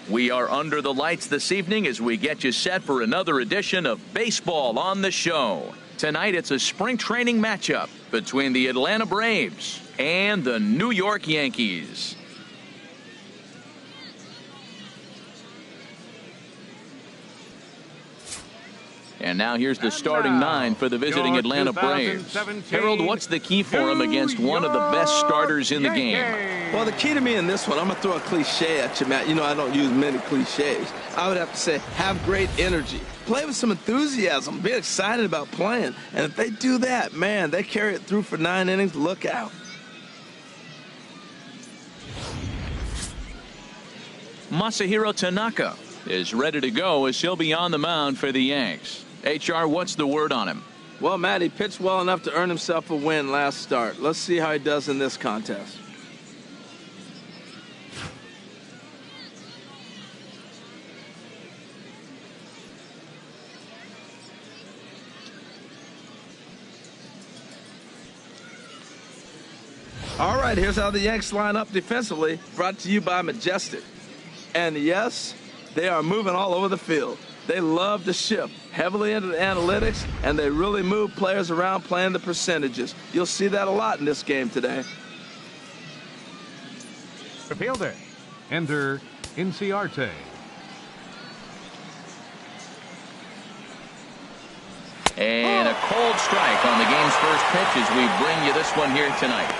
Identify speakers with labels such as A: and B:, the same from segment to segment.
A: We are under the lights this evening as we get you set for another edition of Baseball on the Show. Tonight it's a spring training matchup between the Atlanta Braves and the New York Yankees. And now here's the starting nine for the visiting Atlanta Braves. Harold, what's the key for them against one of the best starters in the game?
B: Well, the key to me in this one, I'm going to throw a cliche at you, Matt. You know I don't use many cliches. I would have to say have great energy. Play with some enthusiasm. Be excited about playing. And if they do that, man, they carry it through for 9 innings. Look out.
A: Masahiro Tanaka is ready to go as he'll be on the mound for the Yanks. HR, what's the word on him?
B: Well, Matt, he pitched well enough to earn himself a win last start. Let's see how he does in this contest. All right, here's how the Yanks line up defensively, brought to you by Majestic. And yes, they are moving all over the field. They love to shift heavily into the analytics, and they really move players around playing the percentages. You'll see that a lot in this game today.
C: The fielder, Ender Inciarte.
A: And a cold strike on the game's first pitch as we bring you this one here tonight.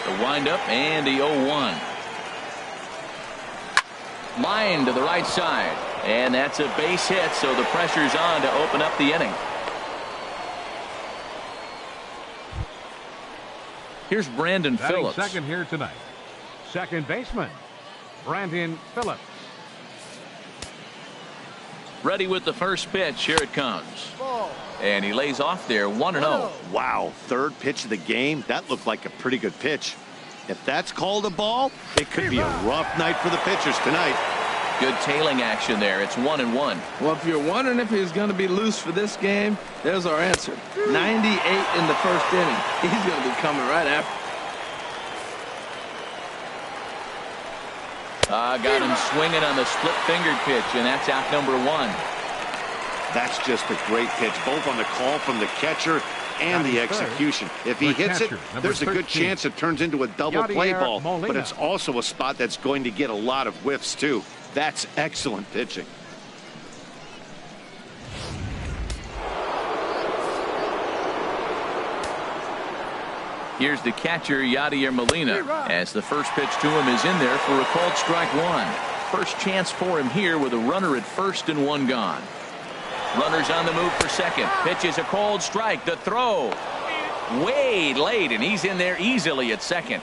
A: The windup and the 0-1. Line to the right side. And that's a base hit, so the pressure's on to open up the inning. Here's Brandon Phillips.
C: Second here tonight. Second baseman, Brandon Phillips.
A: Ready with the first pitch. Here it comes. And he lays off there 1-0.
D: Wow, third pitch of the game. That looked like a pretty good pitch. If that's called a ball, it could be a rough night for the pitchers tonight.
A: Good tailing action there. It's 1-1.
B: Well, if you're wondering if he's going to be loose for this game, there's our answer. 98 in the first inning. He's going to be coming right after.
A: Got him swinging on the split-fingered pitch, and that's out number 1.
D: That's just a great pitch, both on the call from the catcher and the execution. If he hits it, there's a good chance it turns into a double play ball, but it's also a spot that's going to get a lot of whiffs, too. That's excellent pitching.
A: Here's the catcher, Yadier Molina, as the first pitch to him is in there for a called strike 1. First chance for him here with a runner at first and 1 gone. Runners on the move for second. Pitch is a cold strike. The throw way late, and he's in there easily at second.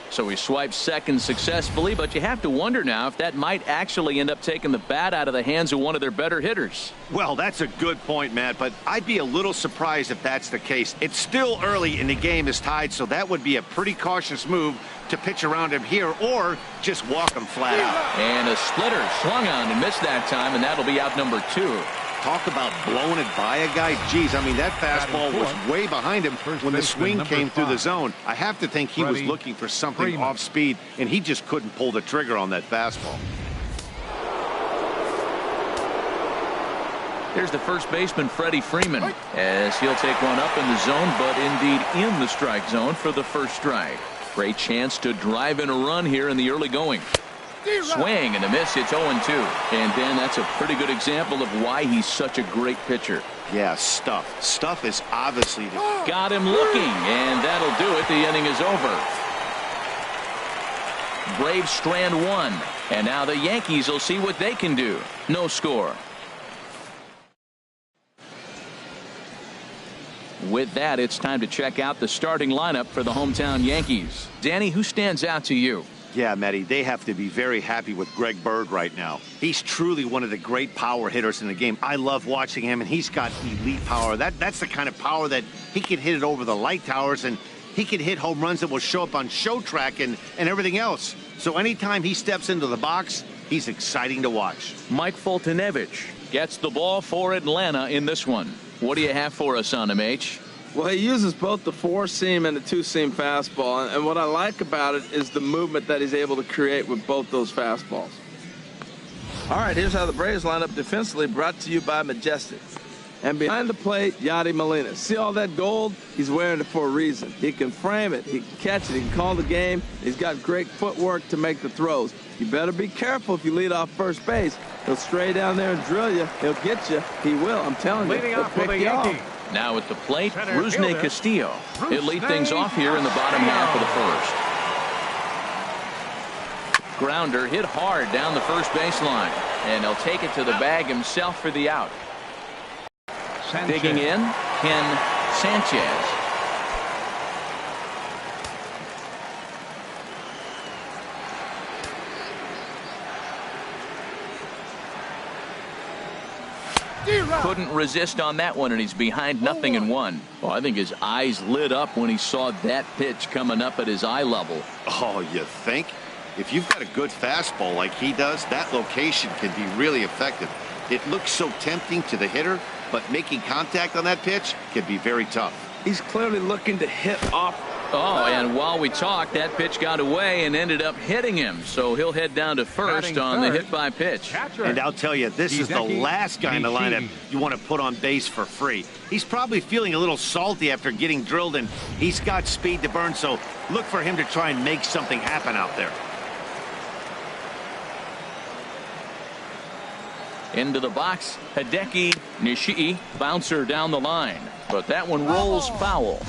A: So he swipes second successfully, but you have to wonder now if that might actually end up taking the bat out of the hands of one of their better hitters.
D: Well, that's a good point, Matt, but I'd be a little surprised if that's the case. It's still early and the game is tied, so that would be a pretty cautious move to pitch around him here or just walk him flat out.
A: And a splitter swung on and missed that time, and that'll be out number 2.
D: Talk about blowing it by a guy. Geez, I mean, that fastball was way behind him when the swing came through the zone. I have to think he was looking for something off speed, and he just couldn't pull the trigger on that fastball.
A: Here's the first baseman, Freddie Freeman, as he'll take one up in the zone, but indeed in the strike zone for the first strike. Great chance to drive in a run here in the early going. Swing and a miss. It's 0-2. And Dan, that's a pretty good example of why he's such a great pitcher.
D: Yeah, Stuff. Stuff is obviously
A: got him looking, and that'll do it. The inning is over. Braves strand 1, and now the Yankees will see what they can do. No score. With that, it's time to check out the starting lineup for the hometown Yankees. Danny, who stands out to you?
D: Yeah, Matty, they have to be very happy with Greg Bird right now. He's truly one of the great power hitters in the game. I love watching him, and he's got elite power. That's the kind of power that he can hit it over the light towers, and he can hit home runs that will show up on show track and everything else. So anytime he steps into the box, he's exciting to watch.
A: Mike Foltynewicz gets the ball for Atlanta in this one. What do you have for us on him, H?
B: Well, he uses both the four-seam and the two-seam fastball, and what I like about it is the movement that he's able to create with both those fastballs. All right, here's how the Braves line up defensively, brought to you by Majestic. And behind the plate, Yadi Molina. See all that gold? He's wearing it for a reason. He can frame it, he can catch it, he can call the game. He's got great footwork to make the throws. You better be careful if you lead off first base. He'll stray down there and drill you. He'll get you. He will, I'm telling you. He'll pick you off.
A: Now at the plate, Rusney Castillo. He'll lead things off here in the bottom half of the first. Grounder hit hard down the first baseline, and he'll take it to the bag himself for the out. Digging in, Ken Sanchez. Couldn't resist on that one, and he's behind 0-1. Well, I think his eyes lit up when he saw that pitch coming up at his eye level.
D: Oh, you think? If you've got a good fastball like he does, that location can be really effective. It looks so tempting to the hitter, but making contact on that pitch can be very tough.
B: He's clearly looking to hit off.
A: Oh, and while we talked, that pitch got away and ended up hitting him. So he'll head down to first on the hit by pitch.
D: And I'll tell you, this is the last guy in the lineup you want to put on base for free. He's probably feeling a little salty after getting drilled, and he's got speed to burn, so look for him to try and make something happen out there.
A: Into the box, Hideki Nishii, bouncer down the line. But that one rolls foul.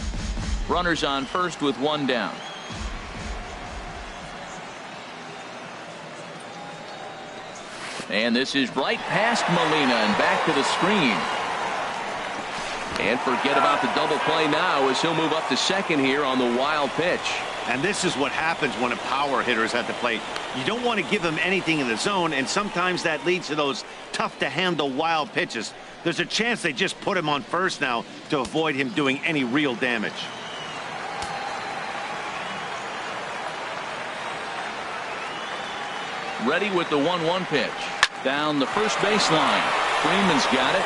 A: Runners on first with one down. And this is right past Molina and back to the screen. And forget about the double play now as he'll move up to second here on the wild pitch.
D: And this is what happens when a power hitter is at the plate. You don't want to give him anything in the zone, and sometimes that leads to those tough-to-handle wild pitches. There's a chance they just put him on first now to avoid him doing any real damage.
A: Ready with the 1-1 pitch. Down the first baseline. Freeman's got it.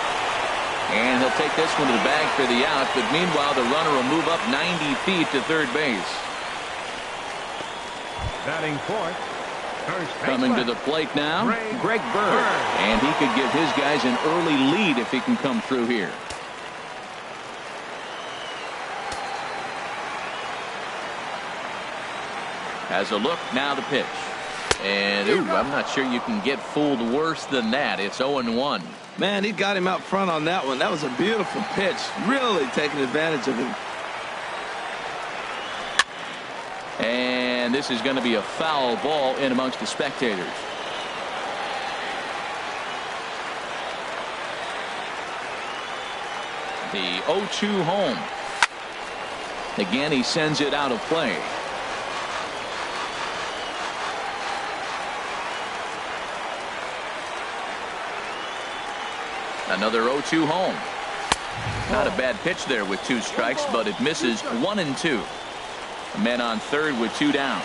A: And he'll take this one to the bag for the out, but meanwhile the runner will move up 90 feet to third base.
C: Batting fourth, first
A: Coming to the plate now, Greg Bird. And he could give his guys an early lead if he can come through here. Has a look, now the pitch. And I'm not sure you can get fooled worse than that. It's 0-1.
B: Man, he got him out front on that one. That was a beautiful pitch. Really taking advantage of him.
A: And this is going to be a foul ball in amongst the spectators. The 0-2 home. Again, he sends it out of play. Another 0-2 home. Not a bad pitch there with 2 strikes, but it misses 1-2. Men on third with 2 down.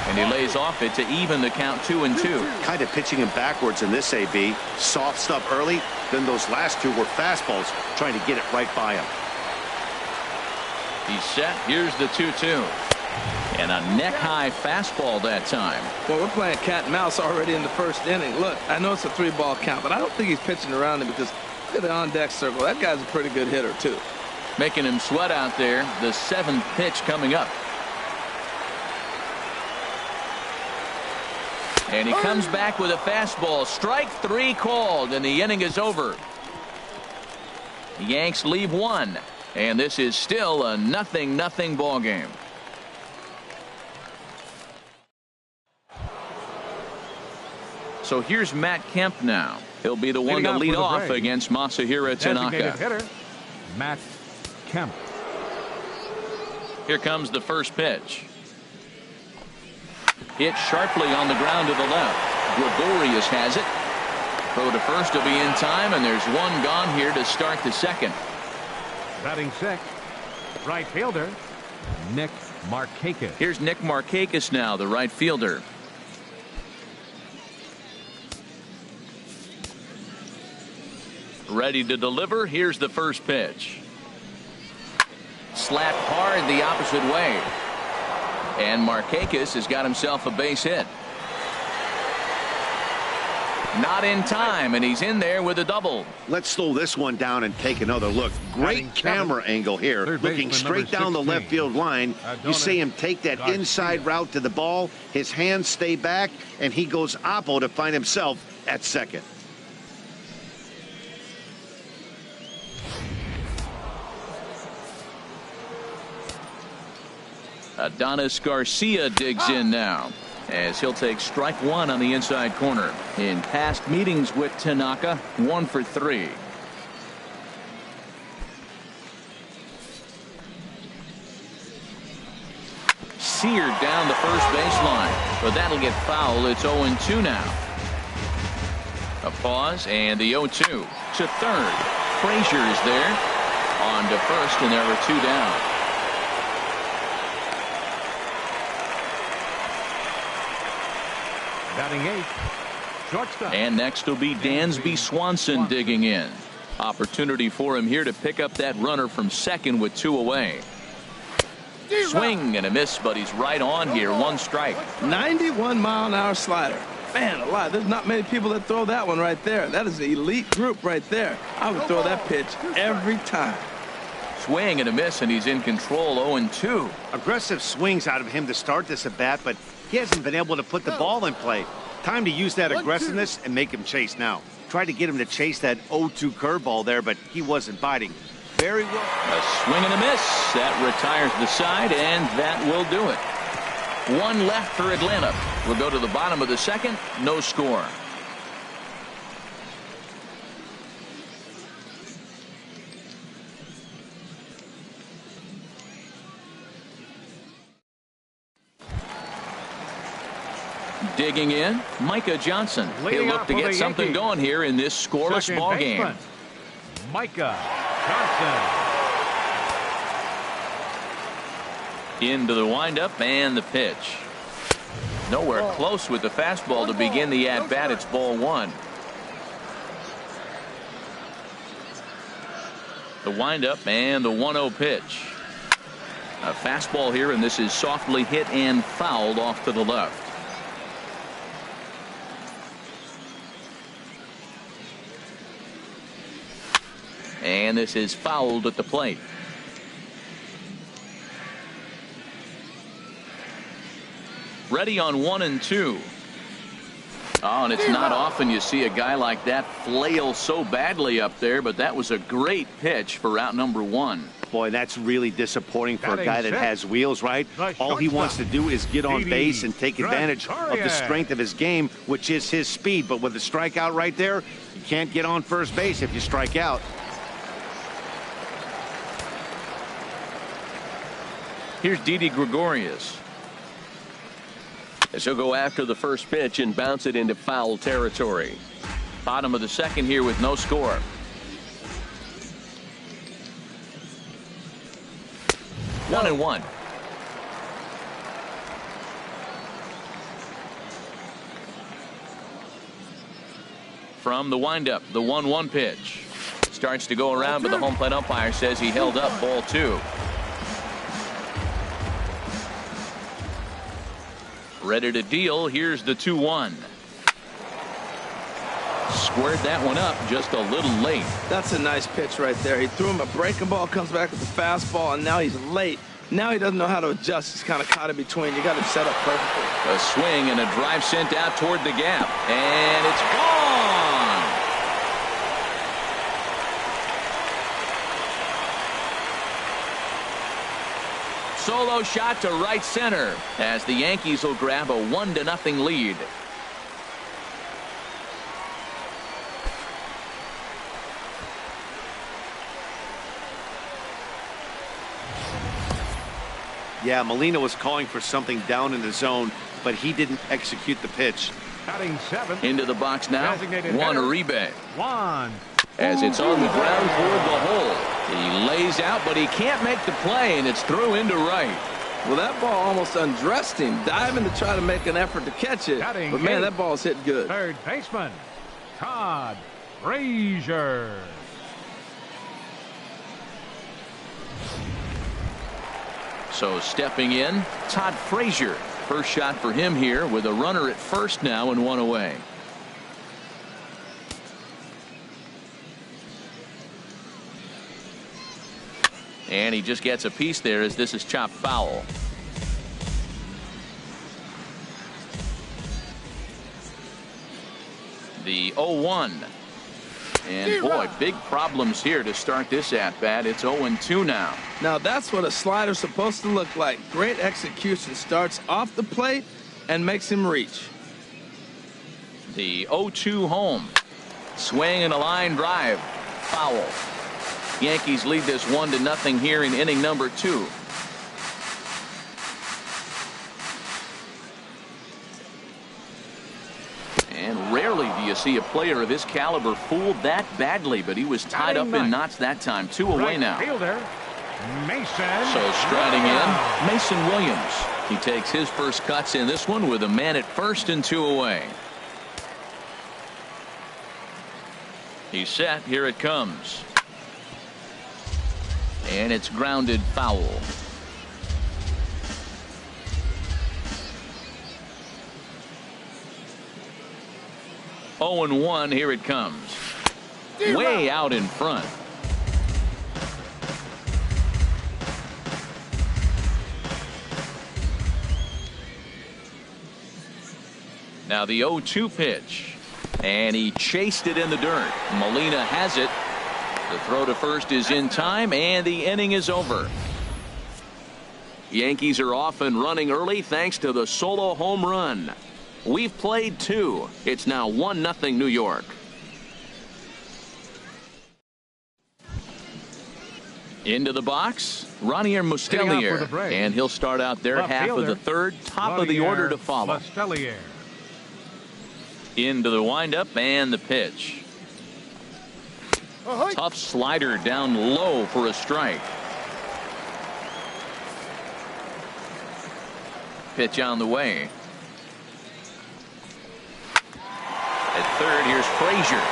A: And he lays off it to even the count 2-2.
D: Kind of pitching him backwards in this AB. Soft stuff early, then those last 2 were fastballs, trying to get it right by him.
A: He's set. Here's the 2-2. And a neck-high fastball that time.
B: Well, we're playing cat and mouse already in the first inning. Look, I know it's a 3-ball count, but I don't think he's pitching around him because look at the on-deck circle. That guy's a pretty good hitter, too.
A: Making him sweat out there. The 7th pitch coming up. And he comes back with a fastball. Strike 3 called, and the inning is over. The Yanks leave 1, and this is still a 0-0 ball game. So here's Matt Kemp now. He'll be the one to lead off against Masahiro Tanaka.
C: Hitter, Matt Kemp.
A: Here comes the first pitch. Hit sharply on the ground to the left. Gregorius has it. Throw to first will be in time, and there's one gone here to start the second.
C: Batting 6th, right fielder, Nick Markakis.
A: Here's Nick Markakis now, the right fielder. Ready to deliver. Here's the first pitch. Slapped hard the opposite way. And Markakis has got himself a base hit. Not in time, and he's in there with a double.
D: Let's slow this one down and take another look. Great camera angle here. Looking straight down the left field line. You see him take that inside route to the ball. His hands stay back, and he goes oppo to find himself at second.
A: Adonis Garcia digs in now, as he'll take strike one on the inside corner. In past meetings with Tanaka, 1 for 3. Seared down the first baseline, but that'll get foul. It's 0-2 now. A pause and the 0-2 to third. Frazier is there on to first, and there are 2 down.
C: Batting 8th, shortstop.
A: And next will be Dansby Swanson digging in. Opportunity for him here to pick up that runner from second with 2 away. Swing and a miss, but he's right on here. 1 strike.
B: 91-mile-an-hour slider. Man alive, there's not many people that throw that one right there. That is an elite group right there. I would throw that pitch every time.
A: Swing and a miss, and he's in control. 0-2.
D: Aggressive swings out of him to start this at bat, but he hasn't been able to put the ball in play. Time to use that aggressiveness and make him chase now. Tried to get him to chase that 0-2 curveball there, but he wasn't biting. Very well.
A: A swing and a miss. That retires the side, and that will do it. 1 left for Atlanta. We'll go to the bottom of the second. No score. Digging in, Micah Johnson. He'll look to get something going here in this scoreless ball game.
C: Micah Johnson.
A: Into the windup and the pitch. Nowhere close with the fastball to begin the at-bat. It's ball 1. The windup and the 1-0 pitch. A fastball here, and this is softly hit and fouled off to the left. And this is fouled at the plate. Ready on 1 and 2. Oh, and it's not often you see a guy like that flail so badly up there, but that was a great pitch for out number 1.
D: Boy, that's really disappointing for a guy that has wheels, right? All he wants to do is get on base and take advantage of the strength of his game, which is his speed. But with a strikeout right there, you can't get on first base if you strike out.
A: Here's Didi Gregorius.
E: As he'll go after the first pitch and bounce it into foul territory.
A: Bottom of the second here with no score. No. 1-1. From the windup, the 1-1 pitch. Starts to go around, but the home plate umpire says he held up ball 2. Ready to deal. Here's the 2-1. Squared that one up just a little late.
B: That's a nice pitch right there. He threw him a breaking ball, comes back with the fastball, and now he's late. Now he doesn't know how to adjust. He's kind of caught in between. You got him set up perfectly.
A: A swing and a drive sent out toward the gap, and it's gone. Solo shot to right center as the Yankees will grab a 1-0 lead.
D: Yeah, Molina was calling for something down in the zone, but he didn't execute the pitch.
C: Batting 7th.
A: Into the box now. Juan Uribe.
C: Juan.
A: As it's on the ground toward the hole. He lays out, but he can't make the play, and it's through into right.
B: Well, that ball almost undressed him, diving to try to make an effort to catch it. But, man, that ball's hit good.
C: Third baseman, Todd Frazier.
A: So stepping in, Todd Frazier. First shot for him here with a runner at first now and one away. And he just gets a piece there as this is chopped foul. The 0-1. And boy, big problems here to start this at bat. It's 0-2 now.
B: Now that's what a slider's supposed to look like. Great execution. Starts off the plate and makes him reach.
A: The 0-2 home. Swing and a line drive. Foul. Yankees lead this 1-0 here in inning number 2. And rarely do you see a player of his caliber fooled that badly, but he was tied up in knots that time. 2 away now.
C: Fielder, Mason.
A: So striding in, Mason Williams. He takes his first cuts in this one with a man at first and 2 away. He's set. Here it comes. And it's grounded foul. Oh and 1. Here it comes. Way out in front. Now the 0-2 pitch. And he chased it in the dirt. Molina has it. The throw to first is in time, and the inning is over. Yankees are off and running early thanks to the solo home run. We've played 2. It's now 1-0 New York. Into the box, Ronier Mustellier, and he'll start out their half of the third. Top of the order to follow.
C: Mustellier.
A: Into the windup and the pitch. Tough slider down low for a strike. Pitch on the way. At third, here's Frazier.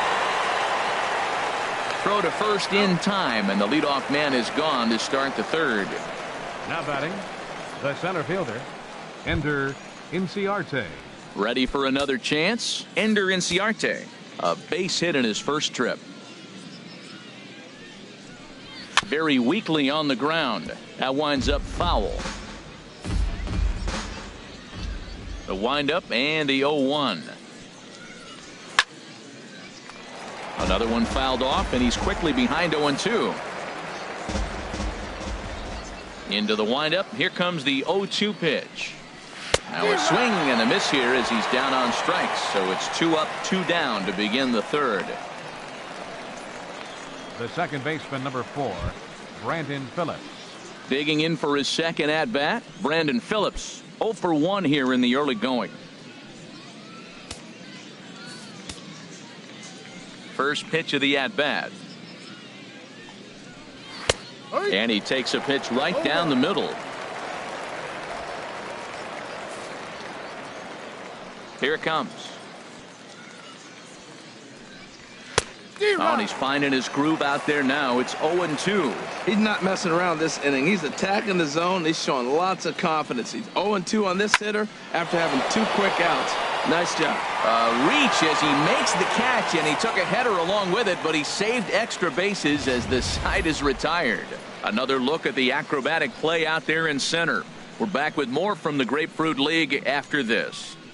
A: Throw to first in time, and the leadoff man is gone to start the third.
C: Now batting, the center fielder, Ender Inciarte.
A: Ready for another chance? Ender Inciarte. A base hit in his first trip. Very weakly on the ground. That winds up foul. The windup and the 0-1. Another one fouled off, and he's quickly behind 0-2. Into the windup. Here comes the 0-2 pitch. Now a swing and a miss here as he's down on strikes. So it's 2 up, 2 down to begin the third.
C: The second baseman, number 4, Brandon Phillips.
A: Digging in for his second at bat, Brandon Phillips. 0 for 1 here in the early going. First pitch of the at bat. And he takes a pitch right down the middle. Here it comes. Oh, and he's finding his groove out there now. It's 0-2.
B: He's not messing around this inning. He's attacking the zone. He's showing lots of confidence. He's 0-2 on this hitter after having 2 quick outs. Nice job.
A: Reach as he makes the catch, and he took a header along with it, but he saved extra bases as the side is retired. Another look at the acrobatic play out there in center. We're back with more from the Grapefruit League after this.